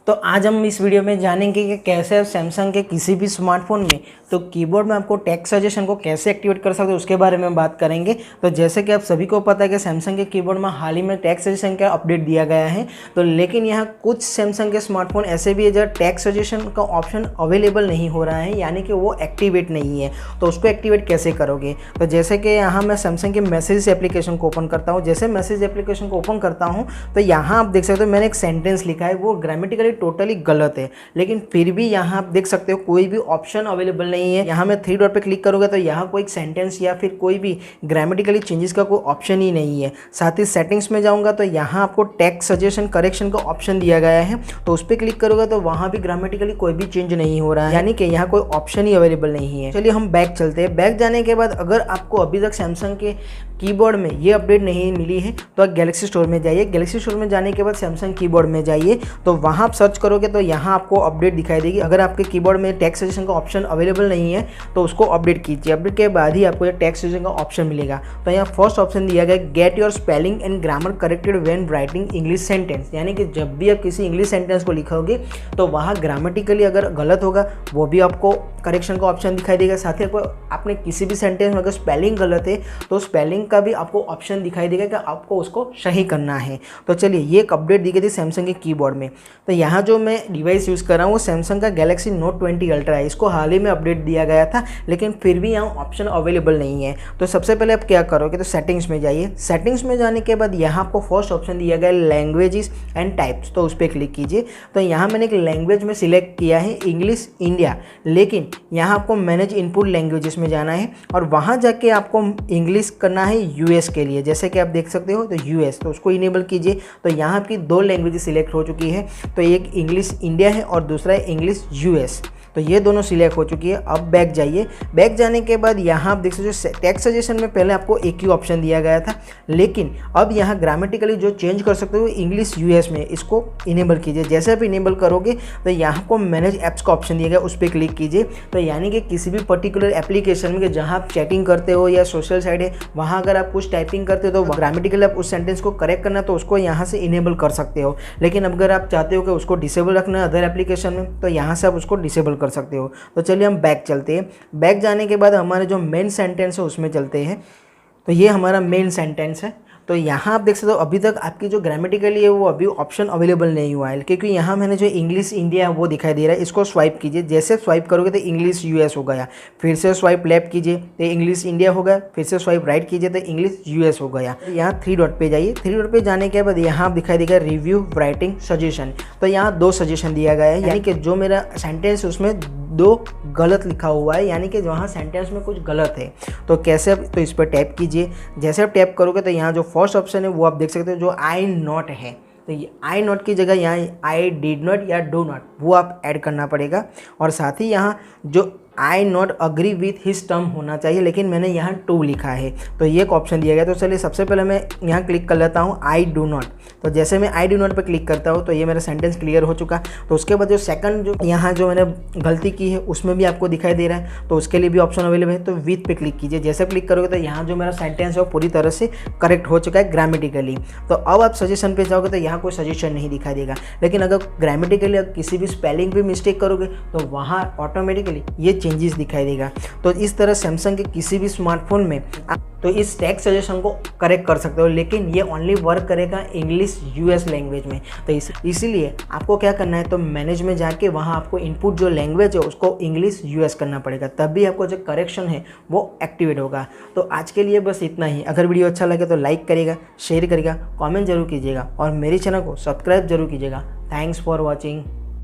तो आज हम इस वीडियो में जानेंगे कि कैसे आप सैमसंग के किसी भी स्मार्टफोन में तो कीबोर्ड में आपको टेक्स्ट सजेशन को कैसे एक्टिवेट कर सकते हो उसके बारे में बात करेंगे। तो जैसे कि आप सभी को पता है कि सैमसंग के कीबोर्ड में हाल ही में टेक्स्ट सजेशन का अपडेट दिया गया है। तो लेकिन यहाँ कुछ सैमसंग के स्मार्टफोन ऐसे भी है जहाँ टेक्स्ट सजेशन का ऑप्शन अवेलेबल नहीं हो रहा है, यानी कि वो एक्टिवेट नहीं है। तो उसको एक्टिवेट कैसे करोगे? तो जैसे कि यहाँ मैं सैमसंग के मैसेज एप्लीकेशन को ओपन करता हूँ। जैसे मैसेज एप्लीकेशन को ओपन करता हूँ तो यहाँ आप देख सकते हो मैंने एक सेंटेंस लिखा है, वो ग्रामेटिकली टोटली गलत है, लेकिन फिर भी यहाँ आप देख सकते हो कोई भी ऑप्शन अवेलेबल नहीं है। यहाँ मैं 3 डॉट पे क्लिक करूँगा तो यहाँ कोई सेंटेंस या फिर कोई भी ग्रामेटिकली चेंजेस का कोई ऑप्शन ही नहीं है। साथ ही सेटिंग्स में जाऊँगा तो यहाँ आपको टेक्स्ट सजेशन करेक्शन का ऑप्शन दिया गया है, तो उस पर क्लिक करूँगा तो वहाँ भी ग्रामेटिकली कोई भी चेंज नहीं हो रहा है, यानी कि यहाँ कोई ऑप्शन ही अवेलेबल नहीं है। चलिए हम बैक चलते हैं। बैक जाने के बाद अगर आपको अभी तक सैमसंग के कीबोर्ड में ये अपडेट नहीं मिली है तो आप गैलेक्सी स्टोर में जाइए। गैलेक्सी स्टोर में जाने के बाद सैमसंग कीबोर्ड में जाइए, तो वहाँ आप सर्च करोगे तो यहाँ आपको अपडेट दिखाई देगी। अगर आपके कीबोर्ड में टेक्स्ट सजेशन का ऑप्शन अवेलेबल नहीं है तो उसको अपडेट कीजिए। अपडेट के बाद ही आपको ये टेक्स्ट सजेशन का ऑप्शन मिलेगा। तो यहाँ फर्स्ट ऑप्शन दिया गया get your spelling and grammar corrected when writing English sentence, यानी कि जब भी आप किसी इंग्लिश सेंटेंस को लिखोगे तो वहाँ ग्रामेटिकली अगर गलत होगा वो भी आपको करेक्शन का ऑप्शन दिखाई देगा। साथ ही आपने किसी भी सेंटेंस में अगर स्पेलिंग गलत है तो स्पेलिंग का भी आपको ऑप्शन दिखाई देगा कि आपको उसको सही करना है। तो चलिए ये एक अपडेट दी गई थी सैमसंग के कीबोर्ड में। तो यहाँ जो मैं डिवाइस यूज़ कर रहा हूँ वो सैमसंग का गैलेक्सी नोट 20 अल्ट्रा है। इसको हाल ही में अपडेट दिया गया था, लेकिन फिर भी यहाँ ऑप्शन अवेलेबल नहीं है। तो सबसे पहले आप क्या करोगे, तो सेटिंग्स में जाइए। सेटिंग्स में जाने के बाद यहाँ आपको फर्स्ट ऑप्शन दिया गया लैंग्वेजेस एंड टाइप्स, तो उस पर क्लिक कीजिए। तो यहाँ मैंने एक लैंग्वेज में सिलेक्ट किया है इंग्लिश इंडिया, लेकिन यहाँ आपको मैनेज इनपुट लैंग्वेजेस में जाना है और वहाँ जाके आपको इंग्लिश करना है यूएस के लिए। जैसे कि आप देख सकते हो तो यूएस, तो उसको इनेबल कीजिए। तो यहाँ आपकी 2 लैंग्वेजेस सिलेक्ट हो चुकी है, तो एक इंग्लिश इंडिया है और दूसरा है इंग्लिश यूएस। तो ये दोनों सिलेक्ट हो चुकी है। अब बैक जाइए। बैक जाने के बाद यहाँ आप देख सकते हो टेक्स्ट सजेशन में पहले आपको एक ही ऑप्शन दिया गया था, लेकिन अब यहाँ ग्रामेटिकली जो चेंज कर सकते हो इंग्लिश यूएस में, इसको इनेबल कीजिए। जैसे आप इनेबल करोगे तो यहाँ को मैनेज ऐप्स का ऑप्शन दिया गया, उस पर क्लिक कीजिए। तो यानी कि किसी भी पर्टिकुलर एप्लीकेशन में जहाँ आप चैटिंग करते हो या सोशल साइट है वहाँ अगर आप कुछ टाइपिंग करते हो तो ग्रामेटिकली आप उस सेंटेंस को करेक्ट करना तो उसको यहाँ से इनेबल कर सकते हो। लेकिन अगर आप चाहते हो कि उसको डिसेबल रखना है अदर एप्लीकेशन में तो यहाँ से आप उसको डिसेबल कर सकते हो। तो चलिए हम बैक चलते हैं। बैक जाने के बाद हमारे जो मेन सेंटेंस है उसमें चलते हैं। तो ये हमारा मेन सेंटेंस है। तो यहाँ आप देख सकते हो अभी तक आपकी जो ग्रामेटिकली है वो अभी ऑप्शन अवेलेबल नहीं हुआ है, क्योंकि यहाँ मैंने जो इंग्लिश इंडिया है वो दिखाई दे रहा है। इसको स्वाइप कीजिए। जैसे स्वाइप करोगे तो इंग्लिश यूएस हो गया, फिर से स्वाइप लेफ्ट कीजिए तो इंग्लिश इंडिया हो गया, फिर से स्वाइप राइट कीजिए तो इंग्लिश यूएस हो गया। यहाँ 3 डॉट पे जाइए। 3 डॉट पे जाने के बाद यहाँ आप दिखाई देगा रिव्यू राइटिंग सजेशन। तो यहाँ 2 सजेशन दिया गया है, यानी कि जो मेरा सेंटेंस है उसमें 2 गलत लिखा हुआ है, यानी कि वहाँ सेंटेंस में कुछ गलत है। तो कैसे, तो इस पर टैप कीजिए। जैसे आप टैप करोगे तो यहाँ जो फर्स्ट ऑप्शन है वो आप देख सकते हो जो आई नॉट है, तो ये आई नॉट की जगह यहाँ आई डिड नॉट या डू नॉट वो आप ऐड करना पड़ेगा। और साथ ही यहाँ जो I not agree with his term होना चाहिए, लेकिन मैंने यहाँ टू लिखा है, तो ये एक ऑप्शन दिया गया। तो चलिए सबसे पहले मैं यहाँ क्लिक कर लेता हूँ आई डू नॉट। तो जैसे मैं आई डू नॉट पर क्लिक करता हूँ तो ये मेरा सेंटेंस क्लियर हो चुका। तो उसके बाद जो सेकंड जो यहाँ जो मैंने गलती की है उसमें भी आपको दिखाई दे रहा है, तो उसके लिए भी ऑप्शन अवेलेबल है। तो विथ पे क्लिक कीजिए। जैसे क्लिक करोगे तो यहाँ जो मेरा सेंटेंस है वो पूरी तरह से करेक्ट हो चुका है ग्रामेटिकली। तो अब आप सजेशन पे जाओगे तो यहाँ कोई सजेशन नहीं दिखाई देगा, लेकिन अगर ग्रामेटिकली किसी भी स्पेलिंग भी मिस्टेक करोगे तो वहाँ ऑटोमेटिकली ये चेंजेस दिखाई देगा। तो इस तरह सैमसंग के किसी भी स्मार्टफोन में आप तो इस टेक्स्ट सजेशन को करेक्ट कर सकते हो, लेकिन ये ओनली वर्क करेगा इंग्लिश यूएस लैंग्वेज में। तो इसीलिए आपको क्या करना है, तो मैनेज में जाके वहाँ आपको इनपुट जो लैंग्वेज है उसको इंग्लिश यूएस करना पड़ेगा, तभी आपको जो करेक्शन है वो एक्टिवेट होगा। तो आज के लिए बस इतना ही। अगर वीडियो अच्छा लगे तो लाइक करेगा, शेयर करेगा, कॉमेंट जरूर कीजिएगा और मेरे चैनल को सब्सक्राइब जरूर कीजिएगा। Thanks for watching.